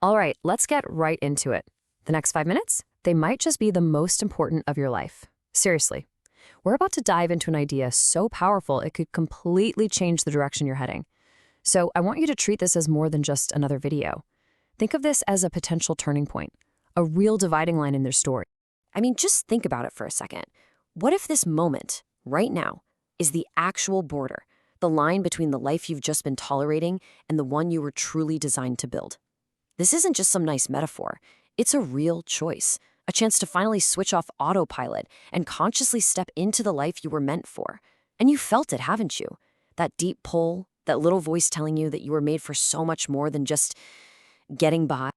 All right, let's get right into it. The next 5 minutes, they might just be the most important of your life. Seriously, we're about to dive into an idea so powerful it could completely change the direction you're heading. So I want you to treat this as more than just another video. Think of this as a potential turning point, a real dividing line in their story. I mean, just think about it for a second. What if this moment, right now, is the actual border, the line between the life you've just been tolerating and the one you were truly designed to build? This isn't just some nice metaphor. It's a real choice, a chance to finally switch off autopilot and consciously step into the life you were meant for. And you felt it, haven't you? That deep pull, that little voice telling you that you were made for so much more than just getting by.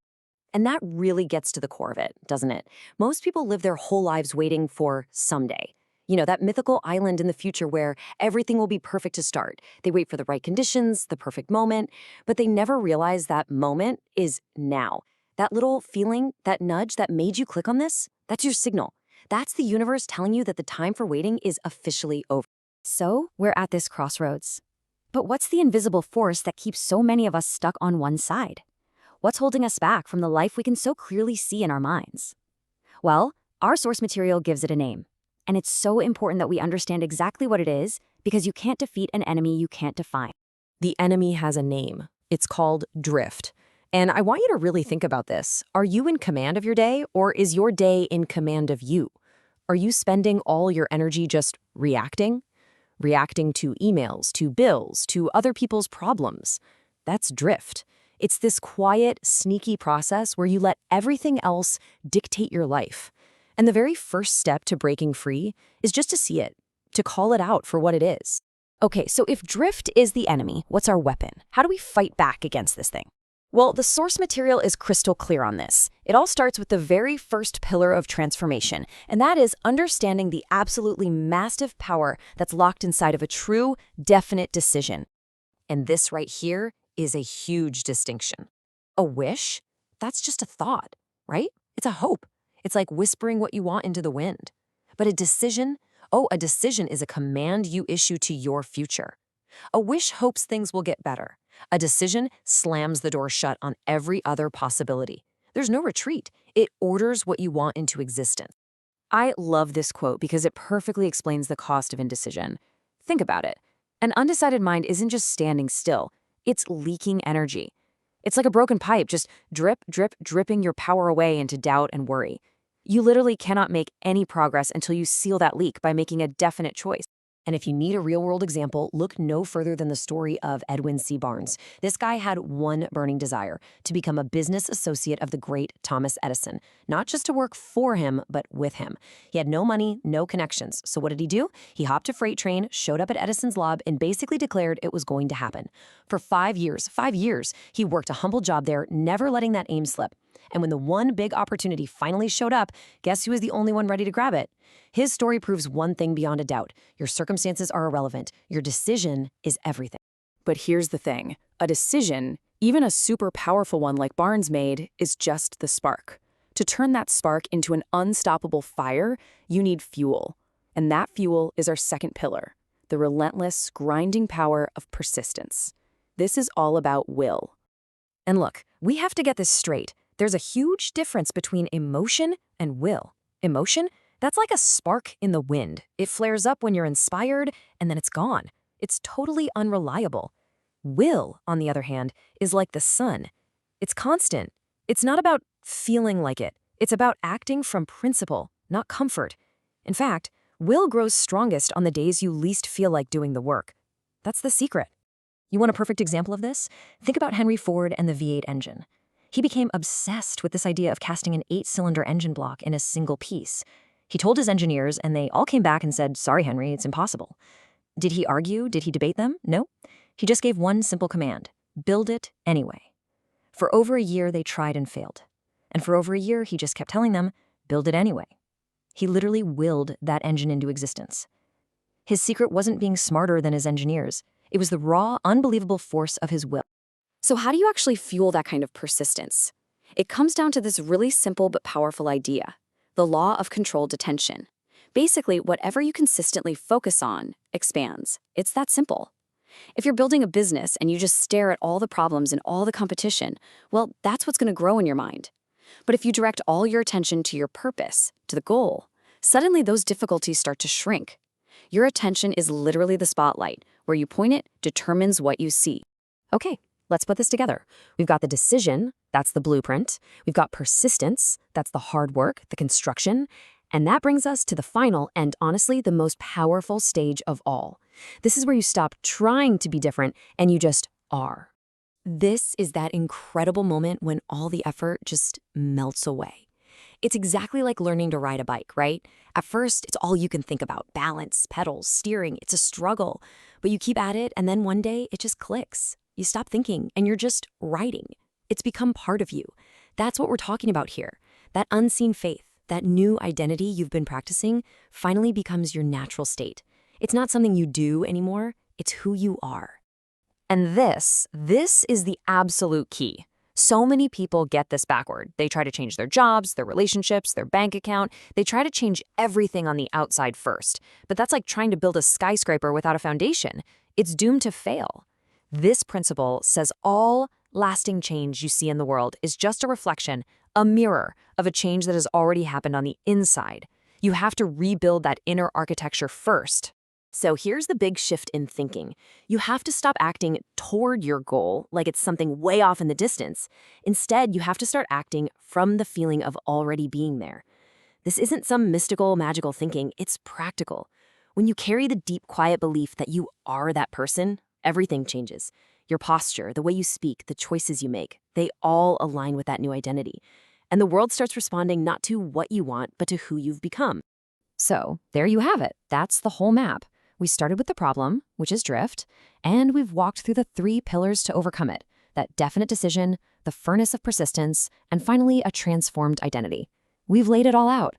And that really gets to the core of it, doesn't it? Most people live their whole lives waiting for someday. You know, that mythical island in the future where everything will be perfect to start. They wait for the right conditions, the perfect moment, but they never realize that moment is now. That little feeling, that nudge that made you click on this, that's your signal. That's the universe telling you that the time for waiting is officially over. So, we're at this crossroads. But what's the invisible force that keeps so many of us stuck on one side? What's holding us back from the life we can so clearly see in our minds? Well, our source material gives it a name. And it's so important that we understand exactly what it is, because you can't defeat an enemy you can't define. The enemy has a name. It's called drift. And I want you to really think about this. Are you in command of your day, or is your day in command of you? Are you spending all your energy just reacting? Reacting to emails, to bills, to other people's problems? That's drift. It's this quiet, sneaky process where you let everything else dictate your life. And the very first step to breaking free is just to see it, to call it out for what it is. Okay, so if drift is the enemy, what's our weapon? How do we fight back against this thing? Well, the source material is crystal clear on this. It all starts with the very first pillar of transformation, and that is understanding the absolutely massive power that's locked inside of a true, definite decision. And this right here is a huge distinction. A wish? That's just a thought, right? It's a hope. It's like whispering what you want into the wind. But a decision? Oh, a decision is a command you issue to your future. A wish hopes things will get better. A decision slams the door shut on every other possibility. There's no retreat. It orders what you want into existence. I love this quote because it perfectly explains the cost of indecision. Think about it. An undecided mind isn't just standing still. It's leaking energy. It's like a broken pipe, just drip, drip, dripping your power away into doubt and worry. You literally cannot make any progress until you seal that leak by making a definite choice. And if you need a real-world example, look no further than the story of Edwin C. Barnes. This guy had one burning desire: to become a business associate of the great Thomas Edison. Not just to work for him, but with him. He had no money, no connections. So what did he do? He hopped a freight train, showed up at Edison's lab, and basically declared it was going to happen. For 5 years, he worked a humble job there, never letting that aim slip. And when the one big opportunity finally showed up, guess who was the only one ready to grab it? His story proves one thing beyond a doubt. Your circumstances are irrelevant. Your decision is everything. But here's the thing. A decision, even a super powerful one like Barnes made, is just the spark. To turn that spark into an unstoppable fire, you need fuel. And that fuel is our second pillar, the relentless, grinding power of persistence. This is all about will. And look, we have to get this straight. There's a huge difference between emotion and will. Emotion? That's like a spark in the wind. It flares up when you're inspired, and then it's gone. It's totally unreliable. Will, on the other hand, is like the sun. It's constant. It's not about feeling like it. It's about acting from principle, not comfort. In fact, will grows strongest on the days you least feel like doing the work. That's the secret. You want a perfect example of this? Think about Henry Ford and the V8 engine. He became obsessed with this idea of casting an 8-cylinder engine block in a single piece. He told his engineers, and they all came back and said, "Sorry, Henry, it's impossible." Did he argue? Did he debate them? No. He just gave one simple command: build it anyway. For over a year, they tried and failed. And for over a year, he just kept telling them, build it anyway. He literally willed that engine into existence. His secret wasn't being smarter than his engineers. It was the raw, unbelievable force of his will. So how do you actually fuel that kind of persistence? It comes down to this really simple but powerful idea: the law of controlled attention. Basically, whatever you consistently focus on expands. It's that simple. If you're building a business and you just stare at all the problems and all the competition, well, that's what's going to grow in your mind. But if you direct all your attention to your purpose, to the goal, suddenly those difficulties start to shrink. Your attention is literally the spotlight. Where you point it determines what you see. Okay, let's put this together. We've got the decision, that's the blueprint. We've got persistence, that's the hard work, the construction. And that brings us to the final and honestly the most powerful stage of all. This is where you stop trying to be different and you just are. This is that incredible moment when all the effort just melts away. It's exactly like learning to ride a bike, right? At first, it's all you can think about: balance, pedals, steering. It's a struggle. But you keep at it, and then one day, it just clicks. You stop thinking, and you're just riding. It's become part of you. That's what we're talking about here. That unseen faith, that new identity you've been practicing, finally becomes your natural state. It's not something you do anymore. It's who you are. And this is the absolute key. So many people get this backward. They try to change their jobs, their relationships, their bank account. They try to change everything on the outside first. But that's like trying to build a skyscraper without a foundation. It's doomed to fail. This principle says all lasting change you see in the world is just a reflection, a mirror of a change that has already happened on the inside. You have to rebuild that inner architecture first. So here's the big shift in thinking. You have to stop acting toward your goal like it's something way off in the distance. Instead, you have to start acting from the feeling of already being there. This isn't some mystical, magical thinking. It's practical. When you carry the deep, quiet belief that you are that person, everything changes. Your posture, the way you speak, the choices you make, they all align with that new identity. And the world starts responding not to what you want, but to who you've become. So there you have it. That's the whole map. We started with the problem, which is drift, and we've walked through the 3 pillars to overcome it: that definite decision, the furnace of persistence, and finally a transformed identity. We've laid it all out.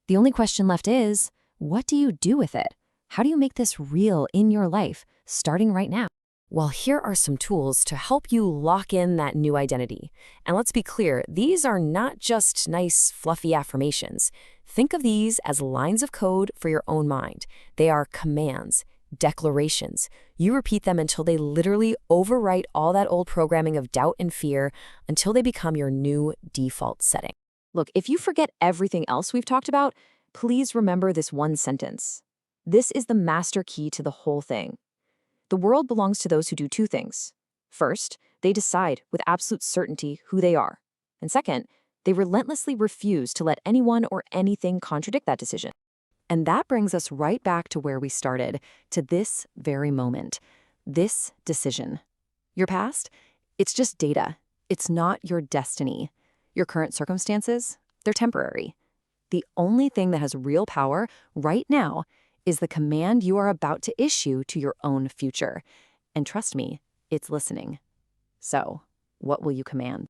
The only question left is, what do you do with it? How do you make this real in your life, starting right now? Well, here are some tools to help you lock in that new identity. And let's be clear, these are not just nice, fluffy affirmations. Think of these as lines of code for your own mind. They are commands, declarations. You repeat them until they literally overwrite all that old programming of doubt and fear, until they become your new default setting. Look, if you forget everything else we've talked about, please remember this one sentence. This is the master key to the whole thing. The world belongs to those who do 2 things. First, they decide with absolute certainty who they are. And second, they relentlessly refuse to let anyone or anything contradict that decision. And that brings us right back to where we started, to this very moment. This decision. Your past? It's just data. It's not your destiny. Your current circumstances? They're temporary. The only thing that has real power right now is the command you are about to issue to your own future. And trust me, it's listening. So, what will you command?